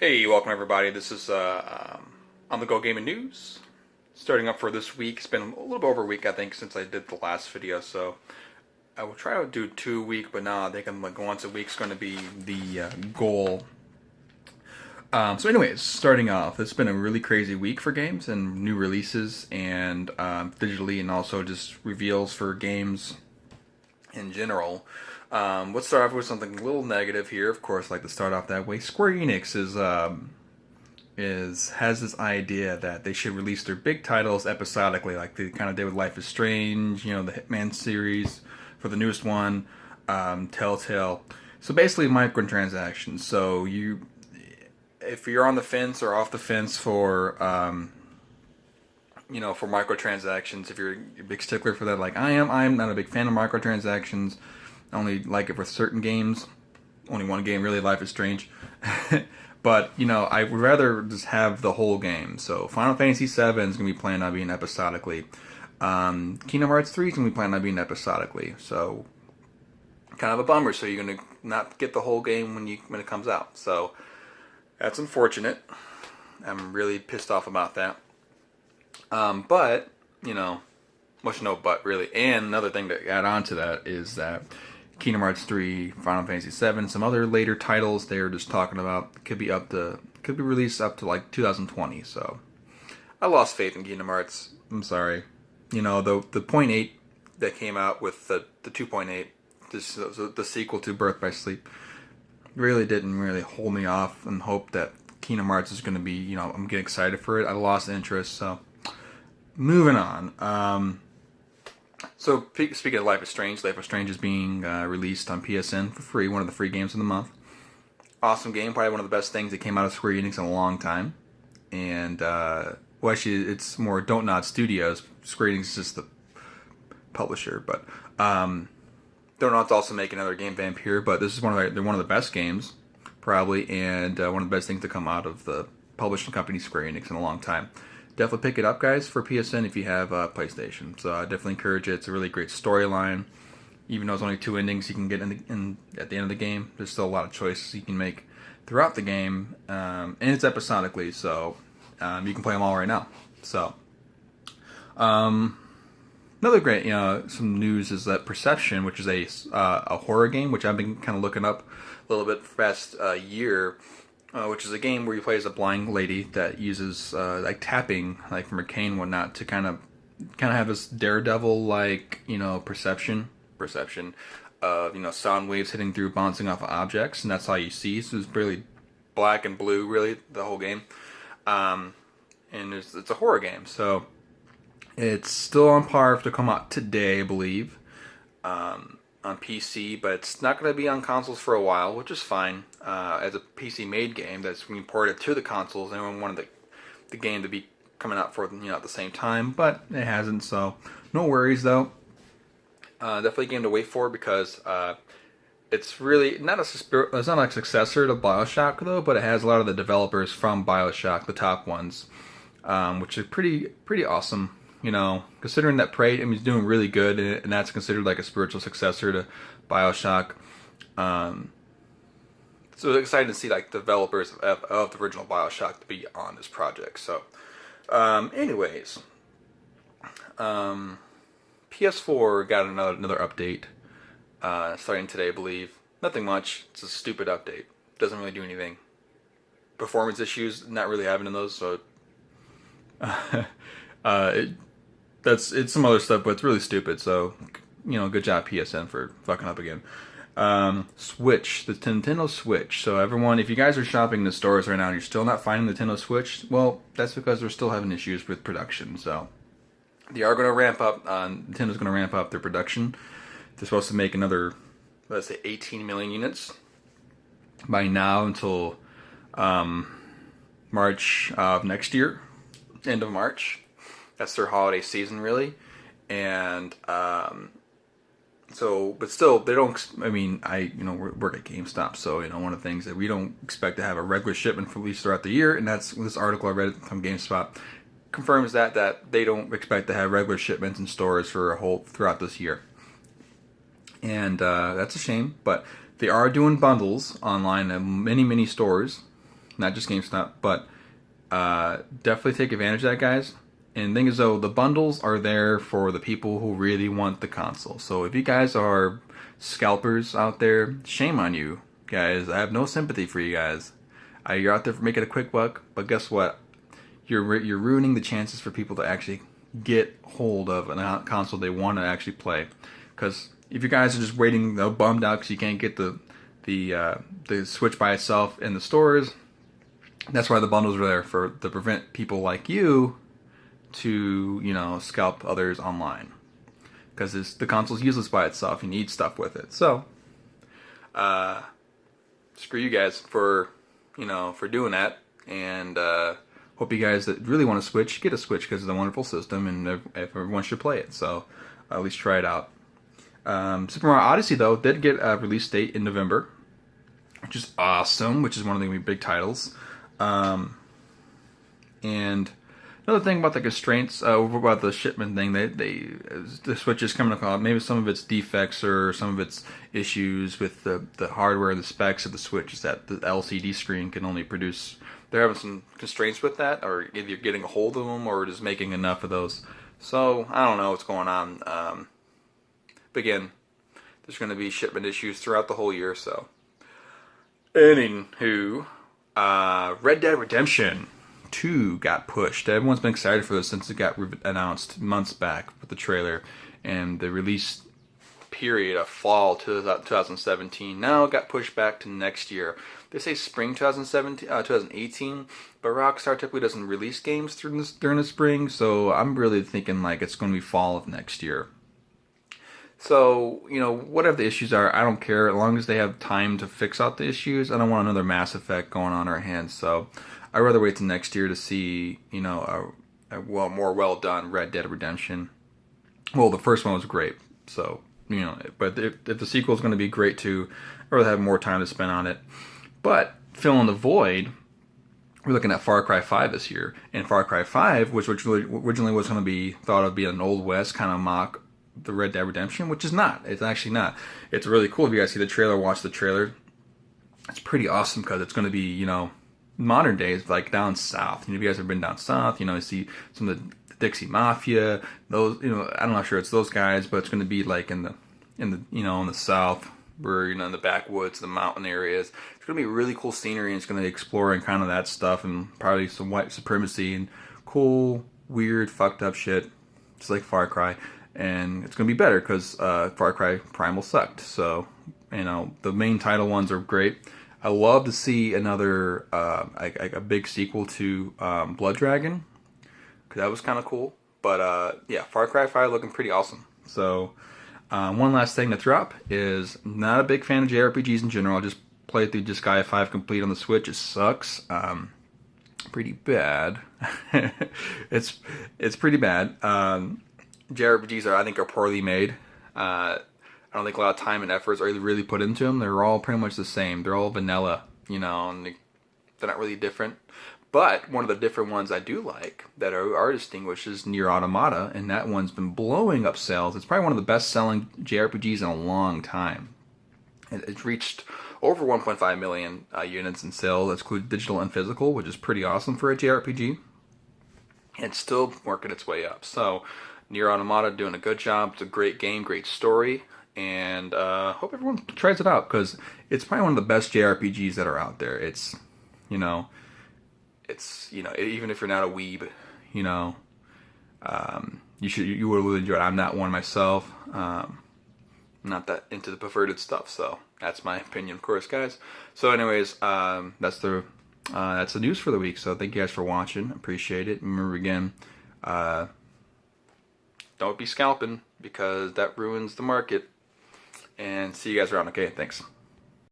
Hey, welcome everybody. This is On the Go Gaming News. Starting up for this week. It's been a little bit over a week, I think, since I did the last video. So I will try to do 2 week, but now I think I'm like once a week's going to be the goal. So, anyways, starting off, it's been a really crazy week for games and new releases and digitally, and also just reveals for games in general. Let's start off with something a little negative here. Of course, I like to start off that way. Square Enix has this idea that they should release their big titles episodically, like they kind of did with Life is Strange, the Hitman series for the newest one, Telltale. So basically, microtransactions. So if you're on the fence or off the fence for for microtransactions, if you're a big stickler for that, like I'm not a big fan of microtransactions. I only like it for certain games. Only one game, really, Life is Strange. But, I would rather just have the whole game. So, Final Fantasy VII is going to be planned on being episodically. Kingdom Hearts 3 is going to be planned on being episodically. So, kind of a bummer. So, you're going to not get the whole game when it comes out. So, that's unfortunate. I'm really pissed off about that. But, much no but, really. And another thing to add on to that is that Kingdom Hearts 3, Final Fantasy 7, some other later titles they're just talking about could be released up to like 2020. So I lost faith in Kingdom Hearts. I'm sorry. The point 8 that came out with the 2.8, the sequel to Birth by Sleep, really didn't really hold me off and hope that Kingdom Hearts is going to be, I'm getting excited for it. I lost interest. So moving on. So, speaking of Life is Strange is being released on PSN for free, one of the free games of the month. Awesome game, probably one of the best things that came out of Square Enix in a long time. And, actually, it's more Don't Nod Studios. Square Enix is just the publisher, but Don't Nod's also making another game, Vampire, but this is one of the best games, probably, and one of the best things to come out of the publishing company Square Enix in a long time. Definitely pick it up, guys, for PSN if you have PlayStation. So I definitely encourage it. It's a really great storyline. Even though it's only 2 endings you can get in at the end of the game, there's still a lot of choices you can make throughout the game. And it's episodically, so you can play them all right now. So another great, some news is that Perception, which is a horror game, which I've been kind of looking up a little bit for the past year. Which is a game where you play as a blind lady that uses like tapping, like from Arcane and whatnot, to kind of have this daredevil like perception of sound waves hitting through, bouncing off of objects, and that's all you see. So it's really black and blue, really the whole game, and it's a horror game. So it's still on par to come out today, I believe. On PC, but it's not going to be on consoles for a while, which is fine. As a PC-made game that's being ported to the consoles, everyone wanted the game to be coming out for at the same time, but it hasn't. So no worries though. Definitely a game to wait for because it's really not it's not a successor to BioShock though, but it has a lot of the developers from BioShock, the top ones, which is pretty awesome. Considering that Prey, he's doing really good, and that's considered like a spiritual successor to BioShock. So it's exciting to see like developers of the original BioShock to be on this project. So, anyways, PS4 got another update starting today, I believe. Nothing much. It's a stupid update. Doesn't really do anything. Performance issues, not really having in those. So, it's some other stuff, but it's really stupid. So, good job PSN for fucking up again. Switch, the Nintendo Switch. So everyone, if you guys are shopping in the stores right now and you're still not finding the Nintendo Switch, well, that's because we're still having issues with production. So they are going to ramp up. Nintendo's going to ramp up their production. They're supposed to make another, let's say, 18 million units by now until March of next year, end of March. That's their holiday season, really. And but still, they don't. I work at GameStop, so one of the things that we don't expect to have a regular shipment for at least throughout the year, and that's this article I read from GameSpot confirms that they don't expect to have regular shipments in stores for throughout this year. And that's a shame, but they are doing bundles online at many stores. not just GameStop, but definitely take advantage of that, guys. And the thing is, though, the bundles are there for the people who really want the console. So if you guys are scalpers out there, shame on you, guys. I have no sympathy for you guys. You're out there for making a quick buck, but guess what? You're ruining the chances for people to actually get hold of a console they want to actually play. Because if you guys are just waiting, bummed out because you can't get the Switch by itself in the stores, that's why the bundles are there, to prevent people like you to scalp others online. Because the console's useless by itself. You need stuff with it. So, screw you guys for doing that, and hope you guys that really want to Switch get a Switch because it's a wonderful system, and everyone should play it. So at least try it out. Super Mario Odyssey, though, did get a release date in November, which is awesome. Which is one of the big titles. And another thing about the constraints, about the shipment thing, the Switch is coming up. Maybe some of its defects or some of its issues with the hardware and the specs of the Switch is that the LCD screen can only produce. They're having some constraints with that, or either getting a hold of them or just making enough of those. So I don't know what's going on. But again, there's going to be shipment issues throughout the whole year. So anywho, Red Dead Redemption 2 got pushed. Everyone's been excited for this since it got announced months back with the trailer and the release period of fall 2017. Now it got pushed back to next year. They say spring 2018, but Rockstar typically doesn't release games during the spring, so I'm really thinking like it's going to be fall of next year. So, whatever the issues are, I don't care. As long as they have time to fix out the issues, I don't want another Mass Effect going on our hands. So I'd rather wait till next year to see, a more well done Red Dead Redemption. Well, the first one was great, so but if the sequel is going to be great too, I'd rather have more time to spend on it. But filling the void, we're looking at Far Cry 5 this year, and Far Cry 5, which originally was going to be thought of being an Old West kind of mock the Red Dead Redemption, which is not. It's actually not. It's really cool if you guys see the trailer, watch the trailer. It's pretty awesome because it's going to be modern days, like down south. If you guys have been down south, you see some of the Dixie Mafia. Those, I'm not sure it's those guys, but it's going to be like in the south, where in the backwoods, the mountain areas. It's going to be really cool scenery, and it's going to explore and kind of that stuff, and probably some white supremacy and cool, weird, fucked up shit, just like Far Cry. And it's going to be better because Far Cry Primal sucked. So the main title ones are great. I love to see another a big sequel to Blood Dragon, because that was kind of cool. But yeah, Far Cry 5 looking pretty awesome. So one last thing to drop is, not a big fan of JRPGs in general. I just played through Disgaea 5 complete on the Switch. It sucks. Pretty bad. It's pretty bad. JRPGs I think are poorly made. I don't think a lot of time and efforts are really put into them. They're all pretty much the same. They're all vanilla, and they're not really different. But one of the different ones I do like that are distinguished is Nier Automata, and that one's been blowing up sales. It's probably one of the best-selling JRPGs in a long time. It's reached over 1.5 million units in sales. That's include digital and physical, which is pretty awesome for a JRPG. And it's still working its way up. So Nier Automata doing a good job. It's a great game, great story, and hope everyone tries it out, because it's probably one of the best JRPGs that are out there. It's even if you're not a weeb, you will really enjoy it. I'm not one myself. Not that into the perverted stuff, so that's my opinion, of course, guys. So anyways, that's the news for the week. So thank you guys for watching. Appreciate it. Remember again, don't be scalping, because that ruins the market. And see you guys around. Okay, thanks.